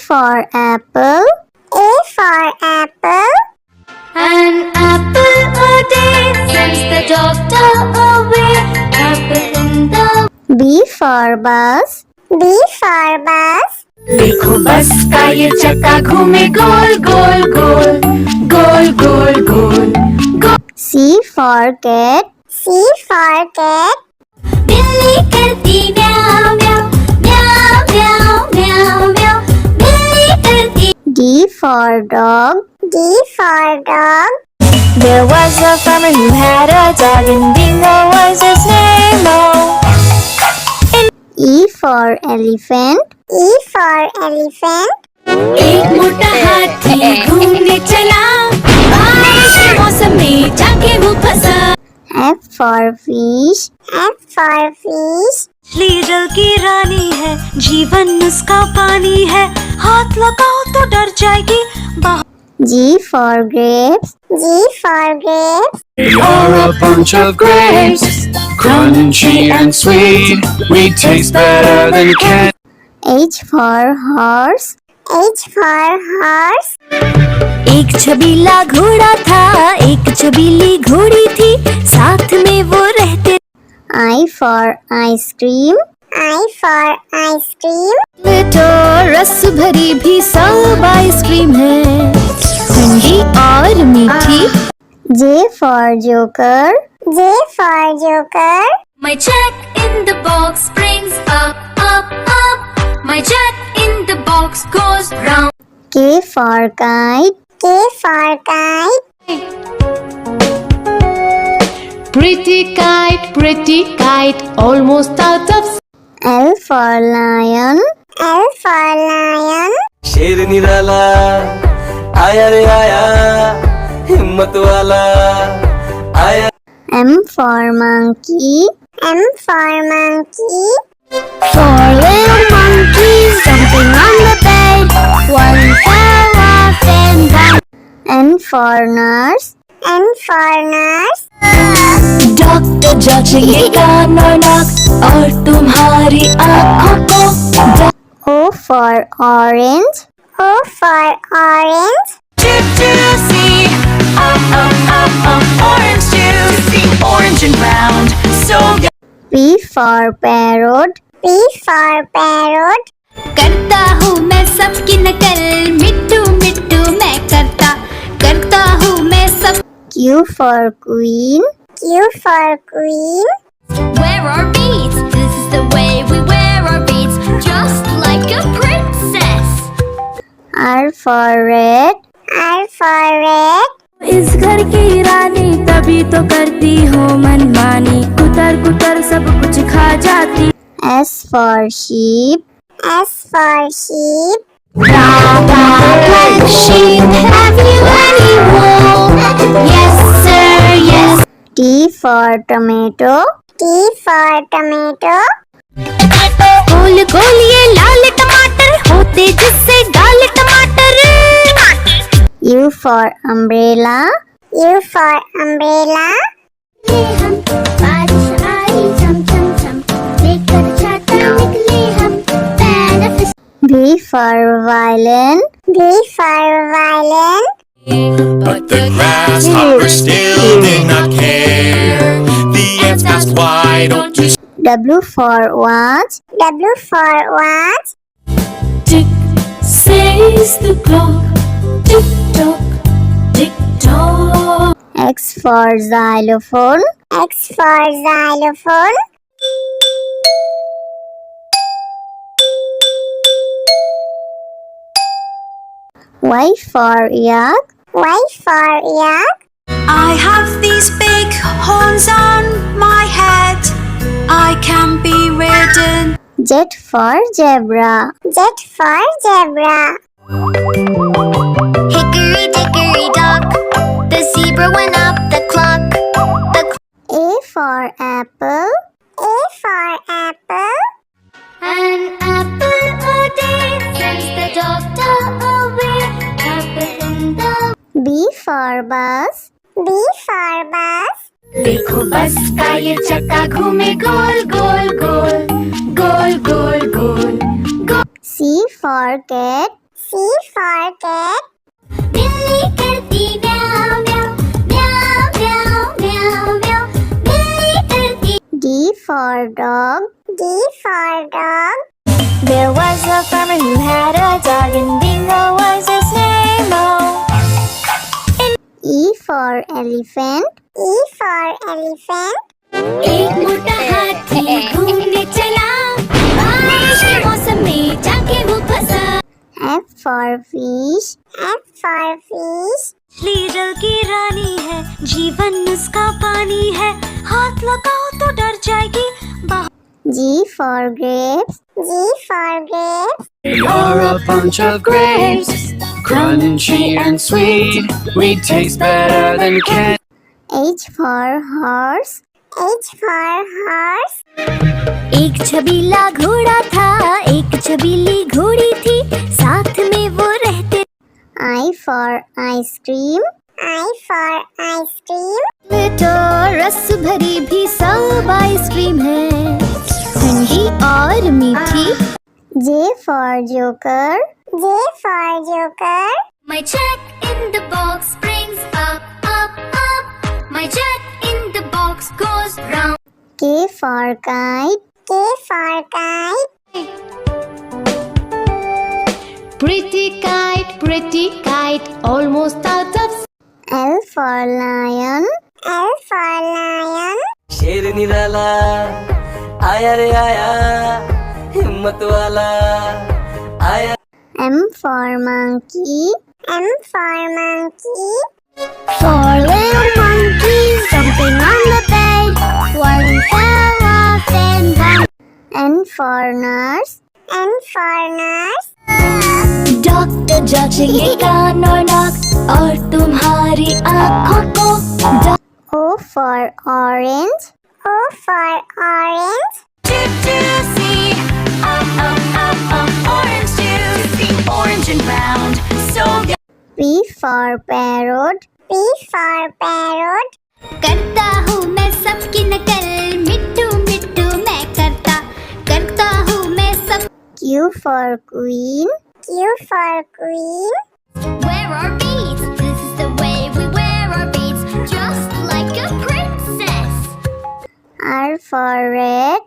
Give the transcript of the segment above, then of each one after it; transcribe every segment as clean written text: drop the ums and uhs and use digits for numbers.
for apple. A for apple. An apple a day sends the doctor away. Apple in the B for bus. B for bus. देखो बस का ये चक्का घूमे गोल गोल गोल गोल गोल गोल गोल। C for cat. C for cat. बिल्ली करती म्याऊ म्याऊ म्याऊ म्याऊ म्याऊ म्याऊ। बिल्ली करती। D for dog. D for dog. There was a farmer who had a dog and Bingo was his name. Oh. E for elephant. E for elephant. एक मोटा हाथी घूमने चला बारिश के मौसम में जाके वो फंसा। F for fish. F for fish. मछली जल की रानी है जीवन उसका पानी है हाथ लगाओ तो डर जाएगी। G for grapes. G for grapes. We are a bunch of grapes, crunchy and sweet. We taste better than candy. H for horse. H for horse. एक छबीला घोड़ा था एक छबीली घोड़ी थी साथ में वो रहते। I for ice cream. I for ice cream. तो रस भरी भी सब आइसक्रीम है ठंडी और मीठी। J for joker. J for joker. My check in the box brings up up up. My check in the box goes round. K for kite. K for kite. Pretty kite, almost out of. L for lion. L for lion. शेर निराला आया रे आया हिम्मत वाला आया। M for monkey. M for monkey. Four little monkeys jumping on the bed. One fell off and down. N for nurse. N for nurse. Doctor जांचेंगे कान और नाक और तुम्हारी आँखों को। O for orange. O for orange. Juicy, orange juicy, orange and round, so good. P for parrot. P for parrot. करता हूँ मैं सबकी नकल मिट्टू मिट्टू मैं करता हूँ मैं सब। Q for queen. Q for queen. Wear our beads, this is the way we wear our beads, just like a princess. R for red. R for red. इस घर की रानी तभी तो करती हो मनमानी कुतर कुतर सब कुछ खा जाती। S for sheep. S for sheep. Black sheep, have you any wool? Yes sir, yes. T for tomato. T for tomato. गोल गोल ये लाल टमाटर होते जिससे गाल टमाटर। U for umbrella. U for umbrella. हम बारिश आई झम झम झम लेकर छाता निकले हम पैर। V for violin. V for violin. But the grasshoppers still did not care. The ants asked, why don't you W for watch. W for watch. Tick says the clock, tick tock, tick tock. X for xylophone. X for xylophone. Y for yak. Y for yak. I have these big horns on my head. I can be ridden. Z for zebra. Z for zebra. Hickory dickory dock, the zebra went up the clock. A for apple. A for apple. An apple a day sends the doctor away. Apple in the. B for bus. B for bus. देखो बस का ये चक्का घूमे गोल गोल गोल गोल गोल गोल गोल। C for cat. C for cat. बिल्ली करती म्याऊं म्याऊं म्याऊं म्याऊं म्याऊं म्याऊं बिल्ली करती D for dog. D for dog. There was a farmer who had a dog, and Bingo was his name. E for elephant. E for elephant. एक मोटा हाथी घूमने चला बारिश के मौसम में जाके वो फंसा F for fish. F for fish. मछली जल की रानी है जीवन उसका पानी है हाथ लगाओ तो डर जाएगी G for grapes. G for grapes. You're a bunch of grapes, crunchy and sweet. We taste better than candy. H for horse. H for horse. एक छबीला घोड़ा था एक छबीली घोड़ी थी साथ में वो रहते I for ice cream. I for ice cream. तो रस भरी भी सब आइसक्रीम है ठंडी और मीठी J for joker. J for joker. My check in the box brings up up up My check in the box goes round K for kite. K for kite. pretty kite, almost out of L for lion. L for lion. शेर निराला आया रे आया हिम्मत वाला आया M for monkey. M for monkey. Four little monkeys jumping on the bed. One fell off and one. N for nurse. N for nurse. Doctor जांचेंगे कान और नाक और तुम्हारी आँखों को O for orange. O for orange. Orange juice orange and round so P for parrot. P for parrot. करता हूँ मैं सबकी नकल मिट्टू मिट्टू मैं करता हूँ मैं सब Q for queen. Q for queen. Wear our beads this is the way we wear our beads just like a princess R for red.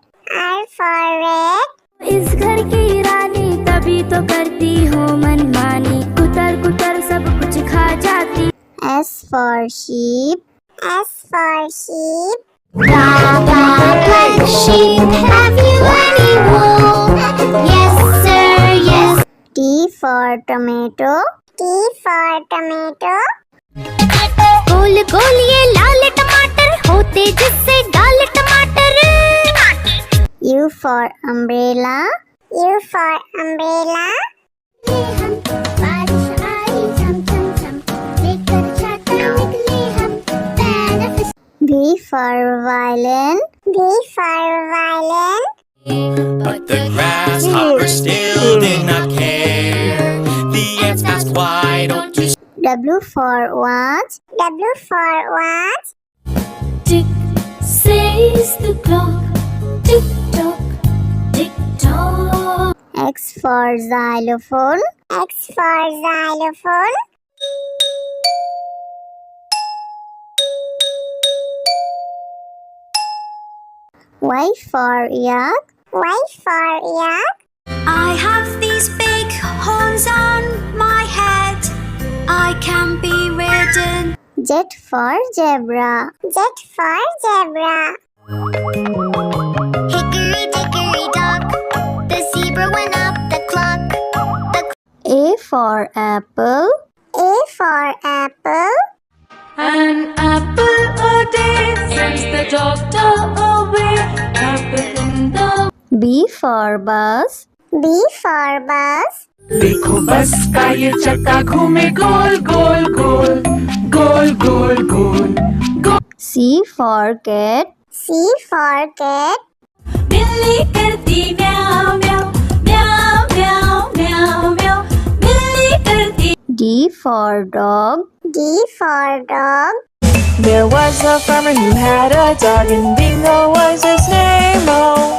R for red. इस घर की रानी तभी तो करती हूँ मनमानी कुतर कुतर सब कुछ खा जाती S for sheep. S for sheep. Black sheep, have you any wool? Yes, sir, yes. T for tomato. T for tomato. गोल गोल ये लाल टमाटर होते जिससे गाल टमाटर U for umbrella. U for umbrella. हम बारिश आई झम झम झम लेकर छाता निकले हम benefit V for violin. V for violin. But the grasshopper still did not care. The ants asked, why don't you W for watch. W for watch. tick says the clock tick tock tick tock X for xylophone. X for xylophone. Y for yak. Y for yak. I have these big horns on my head I can be ridden Z for zebra. Z for zebra. Hickory dickory dock the zebra went up the clock A for apple. A for apple. An apple a day sends the doctor away. Apple in the B for bus. B for bus. देखो बस का ये चक्का घूमे गोल गोल गोल गोल गोल गोल गोल C for cat. C for cat. बिल्ली करती म्याऊं म्याऊं म्याऊं म्याऊं म्याऊं म्याऊं बिल्ली करती D for dog. D for dog. There was a farmer who had a dog, and Bingo was his name. Oh.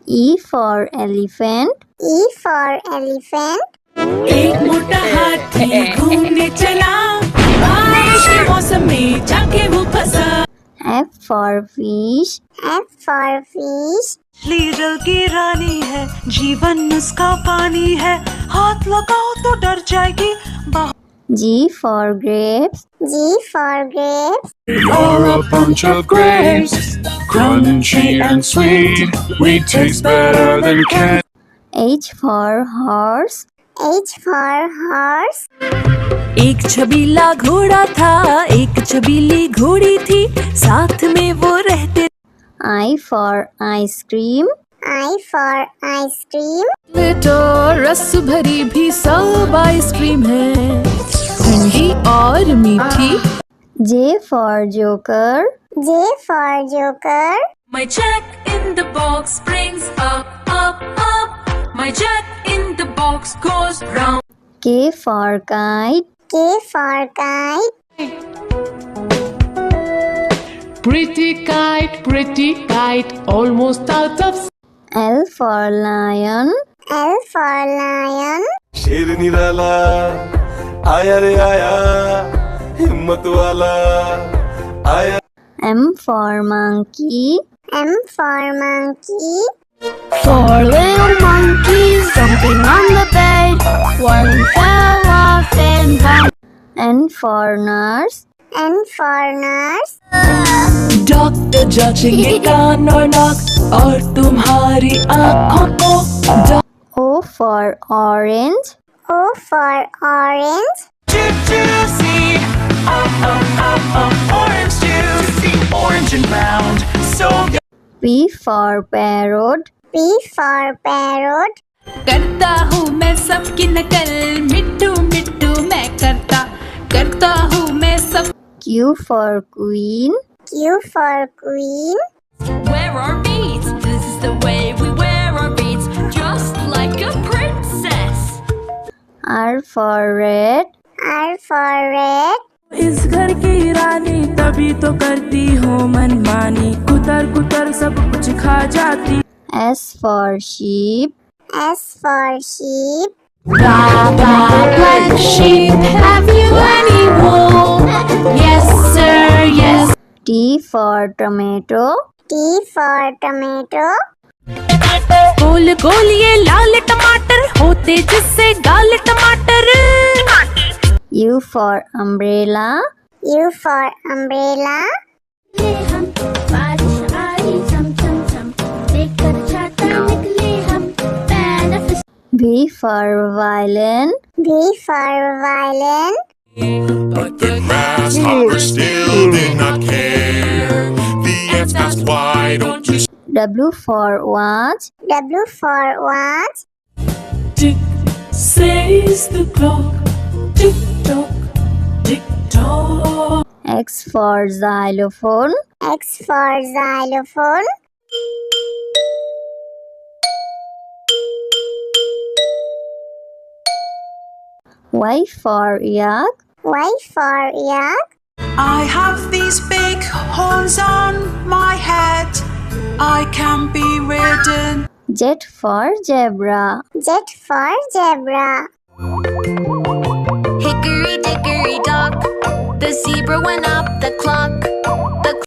E for elephant. E for elephant. एक मोटा हाथी घूमने चला, बारिश के मौसम में जाके वो फंसा। F for fish. F for fish. जल की रानी है, जीवन उसका पानी है, हाथ लगाओ तो डर जाएगी। G for grapes. G for grapes. Are a bunch of grapes, crunchy and sweet. We taste better than candy. H for horse. H for horse. एक छबीला घोड़ा था, एक छबीली घोड़ी थी, साथ में वो रहते। I for ice cream. I for ice cream. तो रस भरी भी सब आइसक्रीम है, ठंडी और मीठी। J for joker. J for joker. My jack in the box brings up, up, up. My jack in the box goes round. K for kite. K for kite. Pretty kite, almost out of. L for lion. L for lion. शेर निराला आया रे आया, हिम्मत वाला आया। M for monkey. M for monkey. Four little monkeys jumping on the bed. One fell off and bumped. N for nurse. N for nurse. Doctor जांचेंगे कान और नाक और तुम्हारी आँखों को। O for orange. O for orange. Juicy, orange juice, orange and round, so good. P for parrot. P for parrot. करता हूँ मैं सबकी नकल, मिट्टू मिट्टू मैं करता हूँ मैं सब। Q for queen. Q for queen. Wear our beads, this is the way we wear our beads, just like a princess. R for red. R for red. इस घर की रानी तभी तो करती हो मनमानी, कुतर कुतर सब कुछ खा जाती। S for sheep. S for sheep. Black sheep, have you any wool? Yes, sir, yes. T for tomato. T for tomato. गोल गोल ये लाल टमाटर होते जिससे गाल टमाटर। U for umbrella. U for umbrella. हम बारिश आई झम झम झम, लेकर छाता निकले हम, benefit. V for violin. V for violin. But the grasshopper still did not care. The ants asked, why don't you W for watch. W for watch. Tick says the clock, tick tock, tick tock. X for xylophone. X for xylophone. Y for yak. Y for yak. I have these big horns on my head, I can be ridden. Z for zebra. Z for zebra. Hickory dickory dock, the zebra went up the clock.